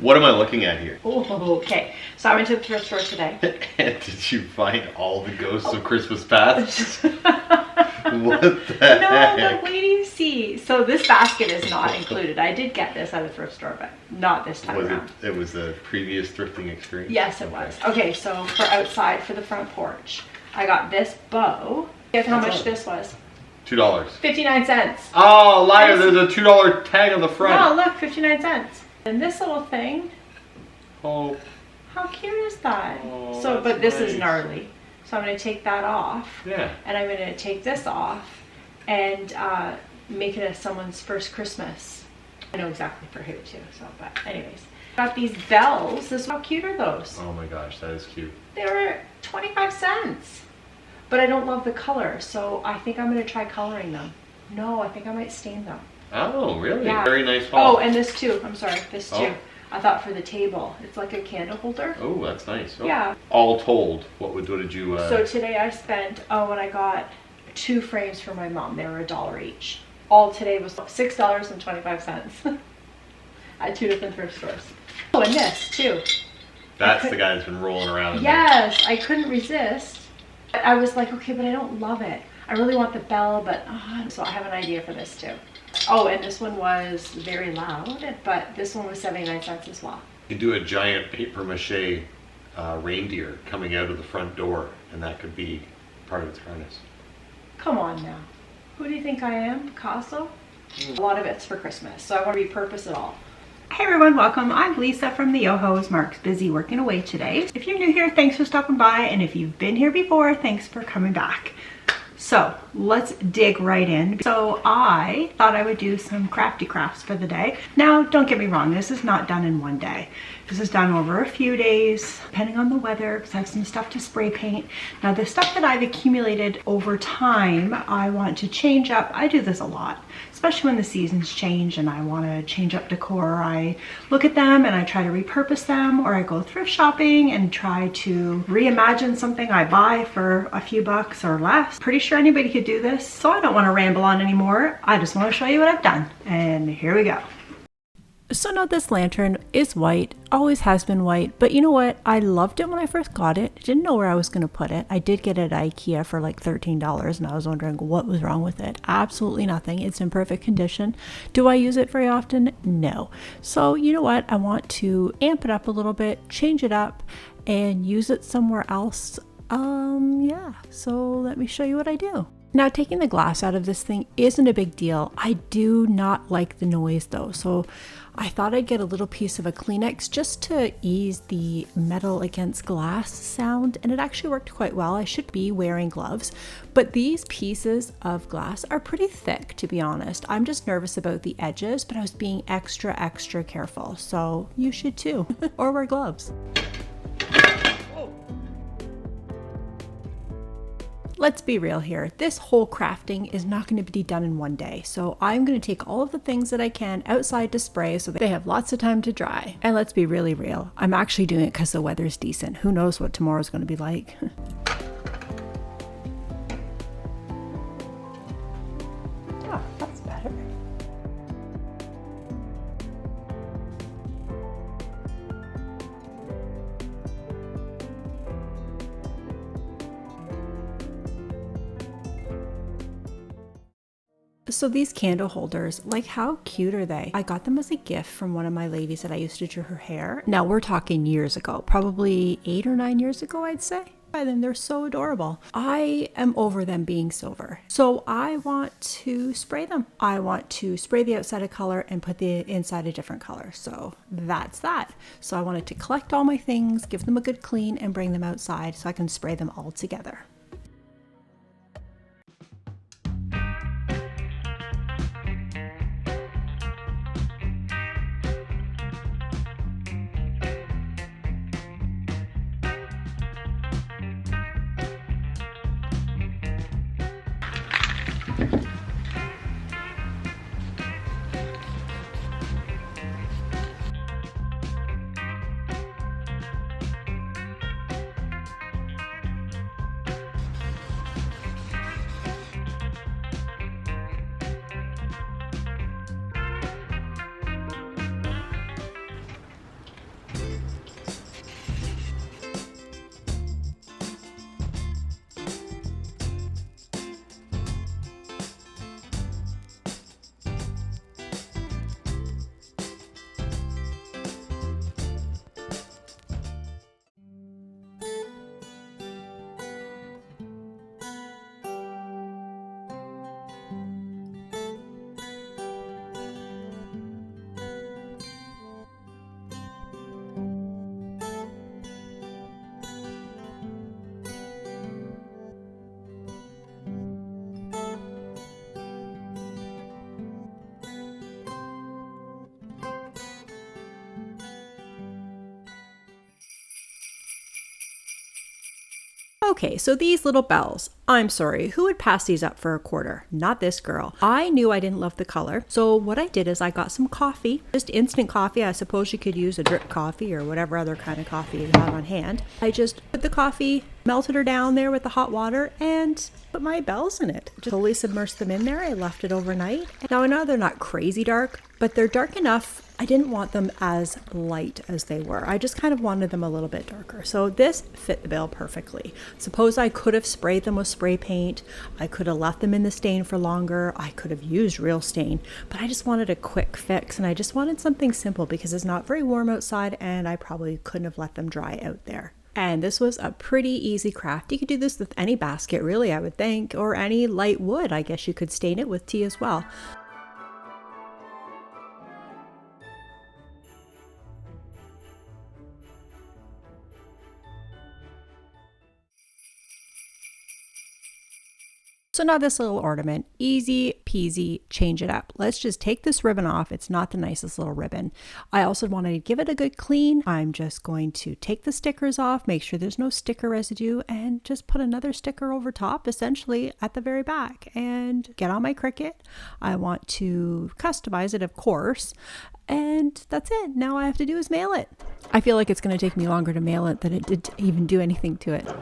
What am I looking at here? Oh, okay. So I went to the thrift store today. And did you find all the ghosts of Christmas past? What the heck? No, but wait till you see. So this basket is not included. I did get this at a thrift store, but not this time around. It was a previous thrifting experience? Yes, it was. Okay, so for outside, for the front porch, I got this bow. Guess how much this was? $2. 59 cents. Oh, liar, there's a $2 tag on the front. No, look, 59 cents. And this little thing. Oh. How cute is that? Oh, so, but this is nice. gnarly. So I'm going to take that off. Yeah. And I'm going to take this off and make it as someone's first Christmas. I know exactly for who too. So, but anyways, got these bells. How cute are those? Oh my gosh, that is cute. They were 25 cents. But I don't love the color, so I think I'm going to try coloring them. No, I think I might stain them. Oh, really? Yeah. Very nice haul. Oh, and this too. I'm sorry, this too. Oh. I thought for the table. It's like a candle holder. Oh, that's nice. Oh. Yeah. All told, what did you... So today I spent, and I got 2 frames for my mom. They were $1 each. All today was $6.25 at 2 different thrift stores. Oh, and this too. That's the guy that's been rolling around in Yes, I couldn't resist. I was like, okay, but I don't love it. I really want the bell, but so I have an idea for this too. Oh, and this one was very loud, but this one was 79 cents as well. You could do a giant paper mache reindeer coming out of the front door, and that could be part of its harness. Come on now. Who do you think I am? Picasso? A lot of it's for Christmas, so I want to repurpose it all. Hey everyone, welcome. I'm Lisa from the Yohos. Mark's busy working away today. If you're new here, thanks for stopping by, and if you've been here before, thanks for coming back. So let's dig right in. So I thought I would do some crafty crafts for the day. Now, don't get me wrong, this is not done in one day. This is done over a few days, depending on the weather, because I have some stuff to spray paint. Now, the stuff that I've accumulated over time, I want to change up. I do this a lot, especially when the seasons change and I want to change up decor. I look at them and I try to repurpose them, or I go thrift shopping and try to reimagine something I buy for a few bucks or less. Pretty sure anybody could do this, so I don't want to ramble on anymore. I just want to show you what I've done, and here we go. So now this lantern is white, always has been white, but you know what? I loved it when I first got it. Didn't know where I was going to put it. I did get it at IKEA for like $13 and I was wondering what was wrong with it. Absolutely nothing. It's in perfect condition. Do I use it very often? No. So you know what? I want to amp it up a little bit, change it up, and use it somewhere else. Yeah. So let me show you what I do. Now, taking the glass out of this thing isn't a big deal. I do not like the noise though, so I thought I'd get a little piece of a Kleenex just to ease the metal against glass sound, and it actually worked quite well. I should be wearing gloves, but these pieces of glass are pretty thick, to be honest. I'm just nervous about the edges, but I was being extra careful, so you should too, or wear gloves. Let's be real here. This whole crafting is not going to be done in one day. So I'm going to take all of the things that I can outside to spray so that they have lots of time to dry. And let's be really real. I'm actually doing it because the weather's decent. Who knows what tomorrow's going to be like? Oh, that's better. So these candle holders, like how cute are they? I got them as a gift from one of my ladies that I used to do her hair. Now we're talking years ago, probably 8 or 9 years ago, I'd say. By them, they're so adorable. I am over them being silver. So I want to spray them. I want to spray the outside a color and put the inside a different color. So that's that. So I wanted to collect all my things, give them a good clean, and bring them outside so I can spray them all together. Okay, so these little bells, I'm sorry, who would pass these up for a quarter? Not this girl. I knew I didn't love the color, so what I did is I got some coffee, just instant coffee. I suppose you could use a drip coffee or whatever other kind of coffee you have on hand. I just put the coffee, melted her down there with the hot water, and put my bells in it. Just totally submersed them in there. I left it overnight. Now I know they're not crazy dark, but they're dark enough. I didn't want them as light as they were. I just kind of wanted them a little bit darker. So this fit the bill perfectly. Suppose I could have sprayed them with spray paint. I could have left them in the stain for longer. I could have used real stain, but I just wanted a quick fix, and I just wanted something simple because it's not very warm outside and I probably couldn't have let them dry out there. And this was a pretty easy craft. You could do this with any basket, really, I would think, or any light wood. I guess you could stain it with tea as well. So now this little ornament, easy peasy, change it up. Let's just take this ribbon off. It's not the nicest little ribbon. I also wanted to give it a good clean. I'm just going to take the stickers off, make sure there's no sticker residue, and just put another sticker over top, essentially at the very back, and get on my Cricut. I want to customize it, of course, and that's it. Now all I have to do is mail it. I feel like it's going to take me longer to mail it than it did to even do anything to it.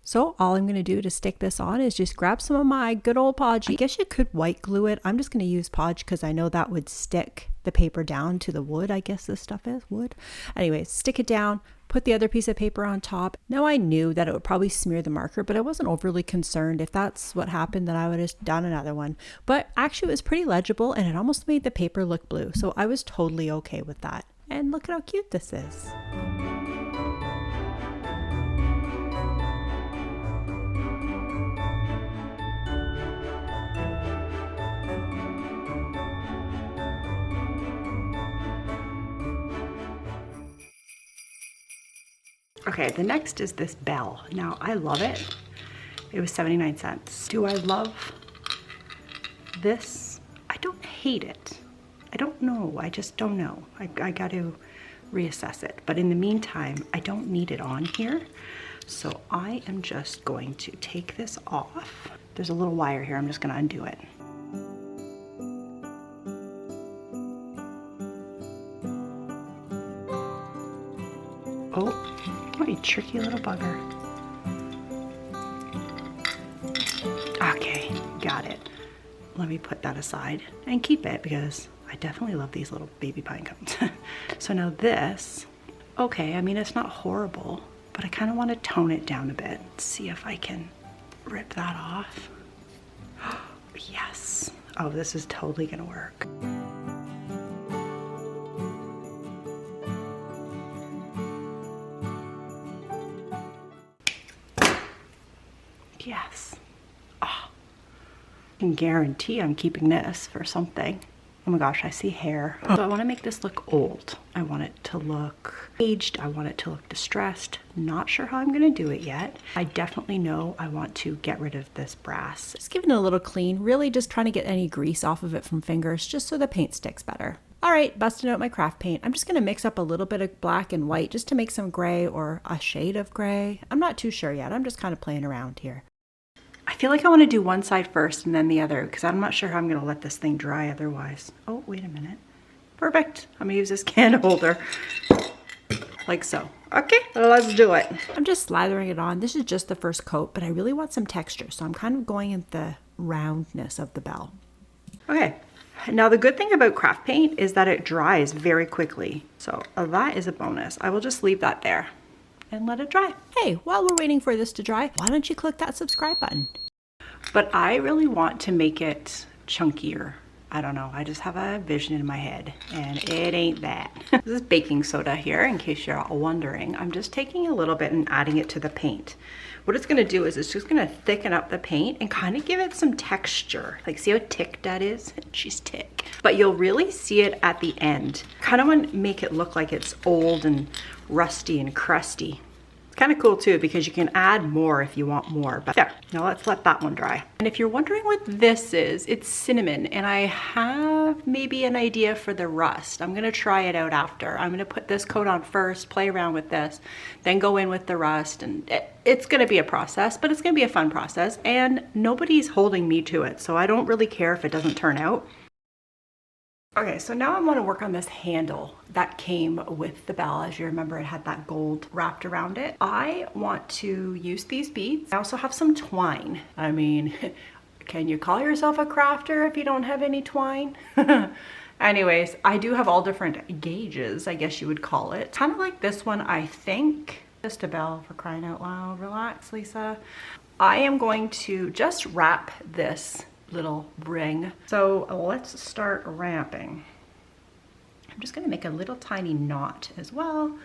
So all I'm going to do to stick this on is just grab some of my good old Podge. I guess you could white glue it. I'm just going to use Podge because I know that would stick the paper down to the wood. I guess this stuff is wood. Anyways, stick it down, put the other piece of paper on top. Now I knew that it would probably smear the marker, but I wasn't overly concerned. If that's what happened, then I would have just done another one. But actually it was pretty legible and it almost made the paper look blue. So I was totally okay with that. And look at how cute this is. Okay, the next is this bell. Now, I love it. It was 79 cents. Do I love this? I don't hate it. I don't know. I just don't know. I got to reassess it. But in the meantime, I don't need it on here. So I am just going to take this off. There's a little wire here. I'm just going to undo it. Oh. What a tricky little bugger. Okay, got it. Let me put that aside and keep it because I definitely love these little baby pine cones. So now this, okay, I mean, it's not horrible, but I kind of want to tone it down a bit. See if I can rip that off. Yes. Oh, this is totally gonna work. Yes. Oh, I can guarantee I'm keeping this for something. Oh my gosh, I see hair. So I want to make this look old. I want it to look aged. I want it to look distressed. Not sure how I'm going to do it yet. I definitely know I want to get rid of this brass. Just giving it a little clean, really just trying to get any grease off of it from fingers, just so the paint sticks better. All right, busting out my craft paint. I'm just going to mix up a little bit of black and white just to make some gray or a shade of gray. I'm not too sure yet. I'm just kind of playing around here. I feel like I want to do one side first and then the other because I'm not sure how I'm going to let this thing dry otherwise. Oh, wait a minute. Perfect. I'm going to use this can holder like so. Okay, let's do it. I'm just slathering it on. This is just the first coat, but I really want some texture. So I'm kind of going at the roundness of the bell. Okay. Now the good thing about craft paint is that it dries very quickly. So that is a bonus. I will just leave that there and let it dry. Hey, while we're waiting for this to dry, why don't you click that subscribe button? But I really want to make it chunkier. I don't know, I just have a vision in my head and it ain't that. This is baking soda here, in case you're all wondering. I'm just taking a little bit and adding it to the paint. What it's gonna do is it's just gonna thicken up the paint and kind of give it some texture. Like, see how tick that is? She's tick. But you'll really see it at the end. Kind of want to make it look like it's old and rusty and crusty. Kind of cool too, because you can add more if you want more. But there, now let's let that one dry. And if you're wondering what this is, it's cinnamon, and I have maybe an idea for the rust. I'm gonna try it out after. I'm gonna put this coat on first, play around with this, then go in with the rust, and it's gonna be a process, but it's gonna be a fun process, and nobody's holding me to it, so I don't really care if it doesn't turn out. Okay, so now I want to work on this handle that came with the bell. As you remember, it had that gold wrapped around it. I want to use these beads. I also have some twine. I mean, can you call yourself a crafter if you don't have any twine? Anyways, I do have all different gauges, I guess you would call it. Kind of like this one, I think. Just a bell, for crying out loud. Relax, Lisa. I am going to just wrap this little ring. So let's start wrapping. I'm just going to make a little tiny knot as well.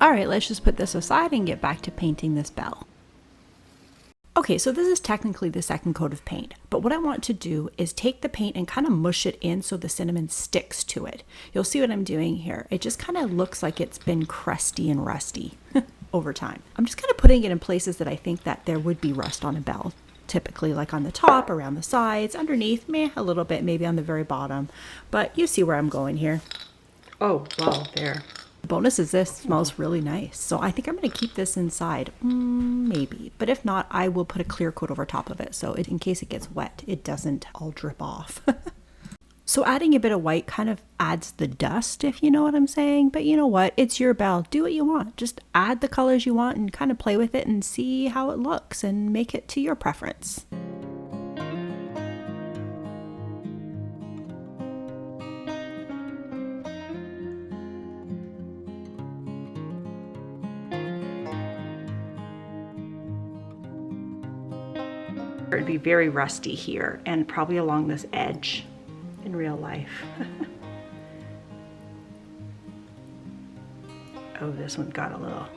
All right, let's just put this aside and get back to painting this bell. Okay, so this is technically the second coat of paint, but what I want to do is take the paint and kind of mush it in so the cinnamon sticks to it. You'll see what I'm doing here. It just kind of looks like it's been crusty and rusty over time. I'm just kind of putting it in places that I think that there would be rust on a bell. Typically like on the top, around the sides, underneath, a little bit, maybe on the very bottom, but you see where I'm going here. Oh, wow, there. The bonus is this smells really nice. So I think I'm going to keep this inside, maybe. But if not, I will put a clear coat over top of it. So in case it gets wet, it doesn't all drip off. So adding a bit of white kind of adds the dust, if you know what I'm saying. But you know what? It's your bell. Do what you want. Just add the colors you want and kind of play with it and see how it looks and make it to your preference. It'd be very rusty here and probably along this edge in real life. Oh, this one got a little,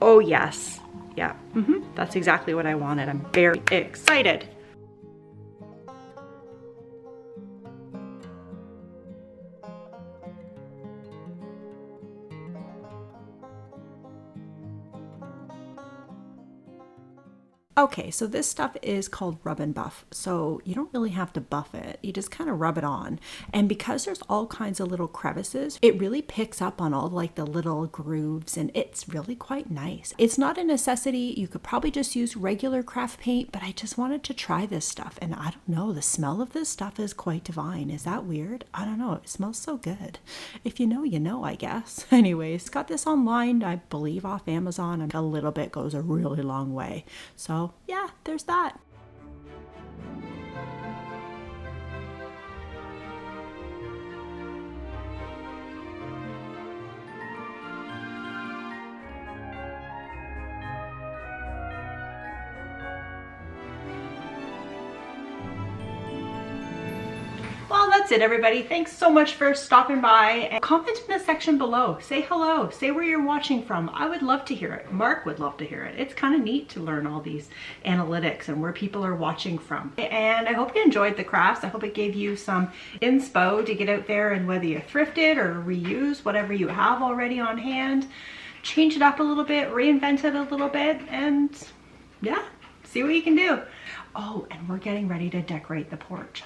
oh yes, yeah, that's exactly what I wanted. I'm very excited. Okay, so this stuff is called rub and buff. So you don't really have to buff it. You just kind of rub it on. And because there's all kinds of little crevices, it really picks up on all like the little grooves and it's really quite nice. It's not a necessity. You could probably just use regular craft paint, but I just wanted to try this stuff. And I don't know, the smell of this stuff is quite divine. Is that weird? I don't know. It smells so good. If you know, you know, I guess. Anyways, got this online, I believe off Amazon, and a little bit goes a really long way. So yeah, there's that. Well, that's it, everybody. Thanks so much for stopping by. And comment in the section below. Say hello. Say where you're watching from. I would love to hear it. Mark would love to hear it. It's kind of neat to learn all these analytics and where people are watching from. And I hope you enjoyed the crafts. I hope it gave you some inspo to get out there and whether you thrifted or reuse whatever you have already on hand, change it up a little bit, reinvent it a little bit, and yeah, see what you can do. Oh, and we're getting ready to decorate the porch.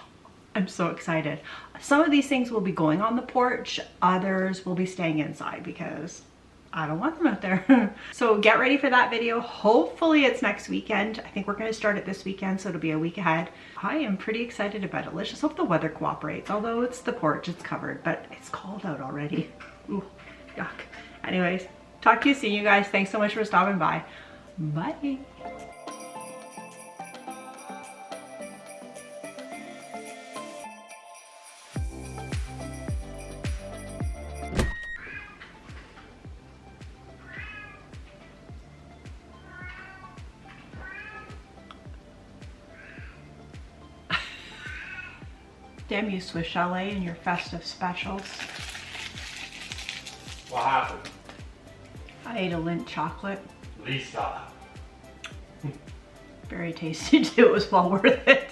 I'm so excited. Some of these things will be going on the porch, others will be staying inside because I don't want them out there. So get ready for that video. Hopefully it's next weekend. I think we're going to start it this weekend, so it'll be a week ahead. I am pretty excited about it. Let's just hope the weather cooperates. Although it's the porch, it's covered, but it's cold out already. Ooh, yuck. Anyways, talk to you soon, you guys. Thanks so much for stopping by. Bye. Damn you, Swiss Chalet, and your festive specials. What happened? I ate a Lindt chocolate. Lisa. Very tasty too. It was well worth it.